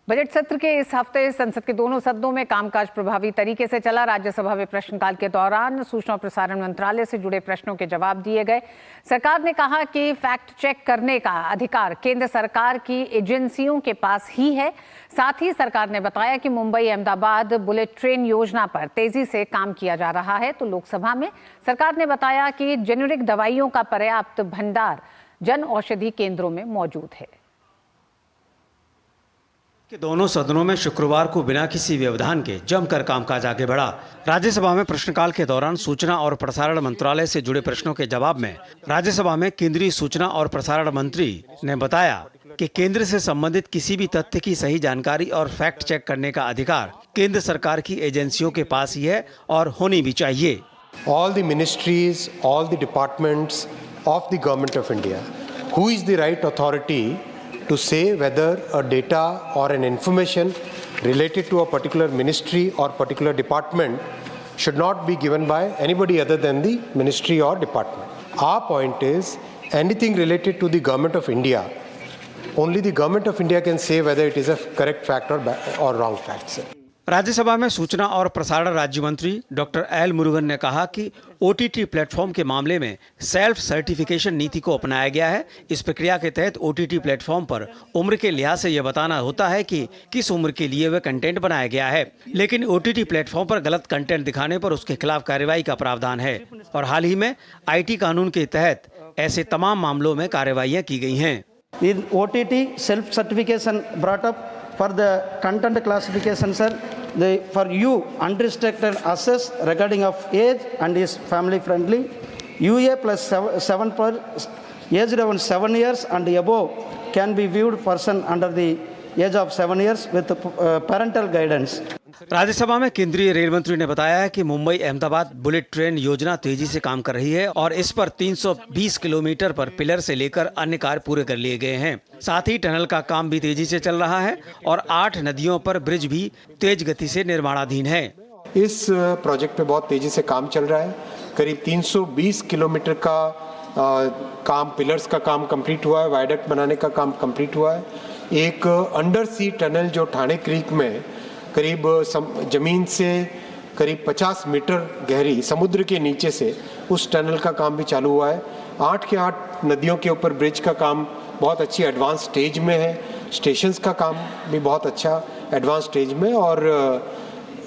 Budget सत्र के इस हफ्ते संसद के दोनों सदनों में कामकाज प्रभावी तरीके से चला। राज्यसभा में प्रश्नकाल के दौरान सूचना और प्रसारण मंत्रालय से जुड़े प्रश्नों के जवाब दिए गए। सरकार ने कहा कि फैक्ट चेक करने का अधिकार केंद्र सरकार की एजेंसियों के पास ही है। साथ ही सरकार ने बताया कि मुंबई अहमदाबाद बुलेट ट्रेन योजना पर तेजी से काम किया जा रहा है। तो लोकसभा में सरकार ने बताया कि जेनेरिक दवाइयों का पर्याप्त भंडार जन औषधि केंद्रों में मौजूद है। कि दोनों सदनों में शुक्रवार को बिना किसी व्यवधान के जमकर कामकाज आगे बढ़ा। राज्यसभा में प्रश्नकाल के दौरान सूचना और प्रसारण मंत्रालय से जुड़े प्रश्नों के जवाब में राज्यसभा में केंद्रीय सूचना और प्रसारण मंत्री ने बताया कि केंद्र से संबंधित किसी भी तथ्य की सही जानकारी और फैक्ट चेक करने का अधिकार केंद्र सरकार की एजेंसियों के पास ही है और होनी भी चाहिए। All the ministries, all the departments of the government of India, who is the right authority to say whether a data or an information related to a particular ministry or particular department should not be given by anybody other than the ministry or department. Our point is anything related to the government of India, only the government of India can say whether it is a correct fact or wrong fact, sir. Rajya Sabha में सूचना और प्रसारण राज्य मंत्री doctor L Murugan ने कहा कि OTT platform के मामले में सेल्फ सर्टिफिकेशन नीति को अपनाया गया है। इस प्रक्रिया के तहत ओटीटी प्लेटफॉर्म पर उम्र के लिहाज से यह बताना होता है कि किस उम्र के लिए वह कंटेंट बनाया गया है, लेकिन ओटीटी प्लेटफॉर्म पर गलत कंटेंट दिखाने पर उसके खिलाफ कार्रवाई का प्रावधान है और हाल ही में आईटी कानून के तहत ऐसे तमाम मामलों में कार्रवाइयाँ की गई हैं। In OTT self-certification brought up for the content classification, sir, for you unrestricted access regarding of age and is family friendly. UA plus 7 per aged around 7 years and above can be viewed person under the age of 7 years with parental guidance. Rajya Sabha में केंद्रीय rail मंत्री ने बताया कि Mumbai Ahmedabad bullet train योजना तेजी से काम कर रही है और इस पर 320 किलोमीटर पर पिलर से लेकर अन्य कार्य पूरे कर लिए गए हैं। साथ ही टनल का काम भी तेजी से चल रहा है और 8 नदियों पर ब्रिज भी तेज गति से निर्माणाधीन है। इस प्रोजेक्ट पे बहुत तेजी से काम चल रहा है। करीब 320 किलोमीटर का काम, पिलर्स का काम कंप्लीट हुआ है, वायडक्ट बनाने का काम कंप्लीट हुआ है। एक अंडर सी टनल जो ठाणे क्रीक में करीब जमीन से करीब 50 मीटर गहरी समुद्र के नीचे से उस टनल का काम भी चालू हुआ है। 8 के 8 नदियों के ऊपर ब्रिज का काम बहुत अच्छी एडवांस स्टेज में है। स्टेशंस का काम भी बहुत अच्छा एडवांस स्टेज में और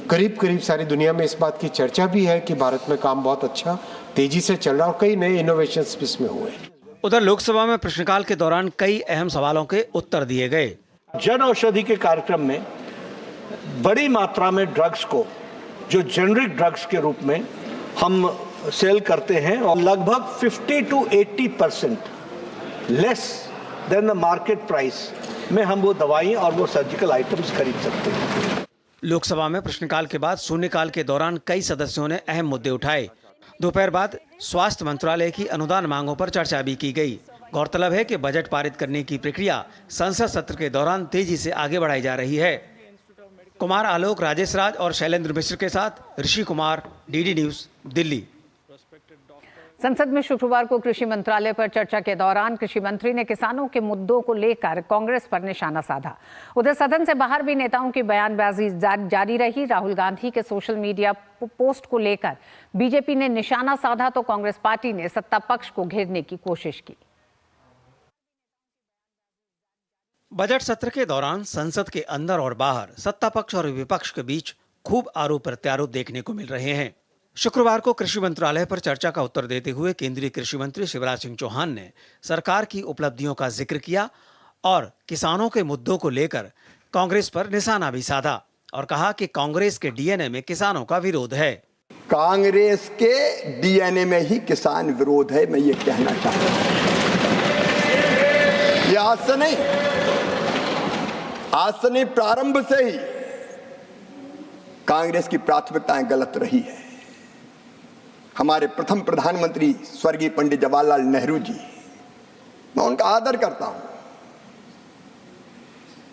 करीब सारी दुनिया में इस बात की चर्चा भी है कि भारत में काम बहुत अच्छा तेजी से चल रहा है और कई नए इनोवेशंस इसमें हुए। उधर लोकसभा में प्रश्नकाल के दौरान कई अहम सवालों के उत्तर दिए गए। जन औषधि के कार्यक्रम में बड़ी मात्रा में ड्रग्स को जो जेनरिक ड्रग्स के रूप में हम सेल करते हैं और लगभग 50 to 80% less than the market price में हम वो दवाइयां और वो सर्जिकल आइटम्स खरीद सकते हैं। लोकसभा में प्रश्नकाल के बाद शून्यकाल के दौरान कई सदस्यों ने अहम मुद्दे उठाए। दोपहर बाद स्वास्थ्य मंत्रालय की अनुदान मांगों पर चर्चा भी की गई। गौरतलब है कि बजट पारित करने की प्रक्रिया संसद सत्र के दौरान तेजी से आगे बढ़ाई जा रही है। कुमार आलोक, राजेश राज और शैलेंद्र मिश्र के साथ ऋषि कुमार, डीडी न्यूज, दिल्ली। संसद में शुक्रवार को कृषि मंत्रालय पर चर्चा के दौरान कृषि मंत्री ने किसानों के मुद्दों को लेकर कांग्रेस पर निशाना साधा। उधर सदन से बाहर भी नेताओं की बयानबाजी जारी रही। राहुल गांधी के सोशल मीडिया पोस्ट को लेकर बीजेपी ने निशाना साधा तो कांग्रेस पार्टी ने सत्ता पक्ष को घेरने की कोशिश की। बजट सत्र के दौरान संसद के अंदर और बाहर सत्ता पक्ष और विपक्ष के बीच खूब आरोप प्रत्यारोप देखने को मिल रहे हैं। शुक्रवार को कृषि मंत्रालय पर चर्चा का उत्तर देते हुए केंद्रीय कृषि मंत्री शिवराज सिंह चौहान ने सरकार की उपलब्धियों का जिक्र किया और किसानों के मुद्दों को लेकर कांग्रेस पर निशाना भी साधा और कहा कि कांग्रेस के डीएनए में किसानों का विरोध है। कांग्रेस के डीएनए में ही किसान विरोध है, मैं ये कहना चाहता हूं। ये आज से नहीं, प्रारंभ से ही कांग्रेस की प्राथमिकताएं गलत रही है। हमारे प्रथम प्रधानमंत्री स्वर्गीय पंडित जवाहरलाल नेहरू जी, मैं उनका आदर करता हूं,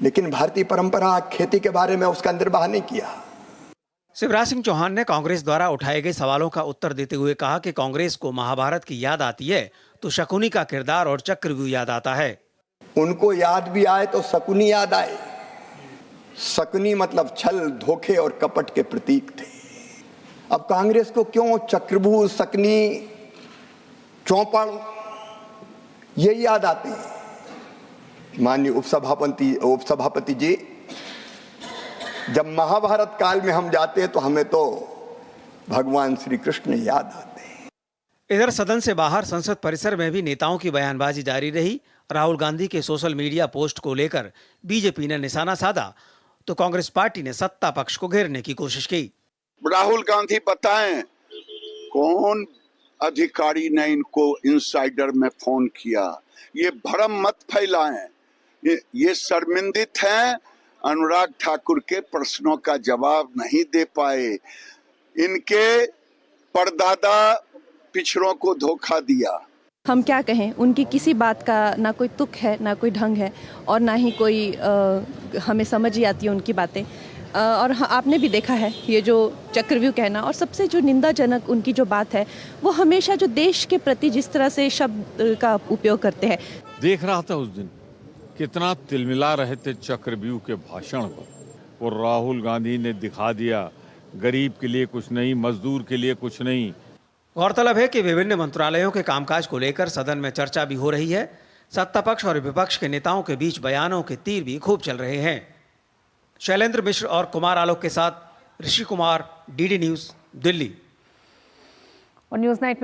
लेकिन भारतीय परंपरा खेती के बारे में उसका निर्वाह नहीं किया। शिवराज सिंह चौहान ने कांग्रेस द्वारा उठाए गए सवालों का उत्तर देते हुए कहा कि कांग्रेस को महाभारत की याद आती है तो शकुनी का किरदार और चक्रव्यूह याद आता है। उनको याद भी आए तो शकुनी याद आए, सकनी मतलब छल, धोखे और कपट के प्रतीक थे। अब कांग्रेस को क्यों चक्रव्यूह, सकनी, चौपड़ ये याद आते हैं। माननीय उपसभापति जी, जब महाभारत काल में हम जाते हैं तो हमें तो भगवान श्री कृष्ण याद आते हैं। इधर सदन से बाहर संसद परिसर में भी नेताओं की बयानबाजी जारी रही। राहुल गांधी के सोशल मीडिया पोस्ट को लेकर बीजेपी ने निशाना साधा तो कांग्रेस पार्टी ने सत्ता पक्ष को घेरने की कोशिश की। राहुल गांधी बताएं कौन अधिकारी ने इनको इनसाइडर में फोन किया। ये भ्रम मत फैलाएं। ये शर्मिंदित हैं, अनुराग ठाकुर के प्रश्नों का जवाब नहीं दे पाए। इनके परदादा पिछड़ों को धोखा दिया। हम क्या कहें, उनकी किसी बात का ना कोई तुक है, ना कोई ढंग है और ना ही कोई हमें समझ ही आती है उनकी बातें। और आपने भी देखा है ये जो चक्रव्यूह कहना, और सबसे जो निंदाजनक उनकी जो बात है वो हमेशा जो देश के प्रति जिस तरह से शब्द का उपयोग करते हैं। देख रहा था उस दिन कितना तिलमिला रहे थे चक्रव्यूह के भाषण पर, और राहुल गांधी ने दिखा दिया गरीब के लिए कुछ नहीं, मजदूर के लिए कुछ नहीं। गौरतलब है कि विभिन्न मंत्रालयों के कामकाज को लेकर सदन में चर्चा भी हो रही है। सत्ता पक्ष और विपक्ष के नेताओं के बीच बयानों के तीर भी खूब चल रहे हैं। शैलेंद्र मिश्र और कुमार आलोक के साथ ऋषि कुमार, डीडी न्यूज़, दिल्ली। और न्यूज़ नाइट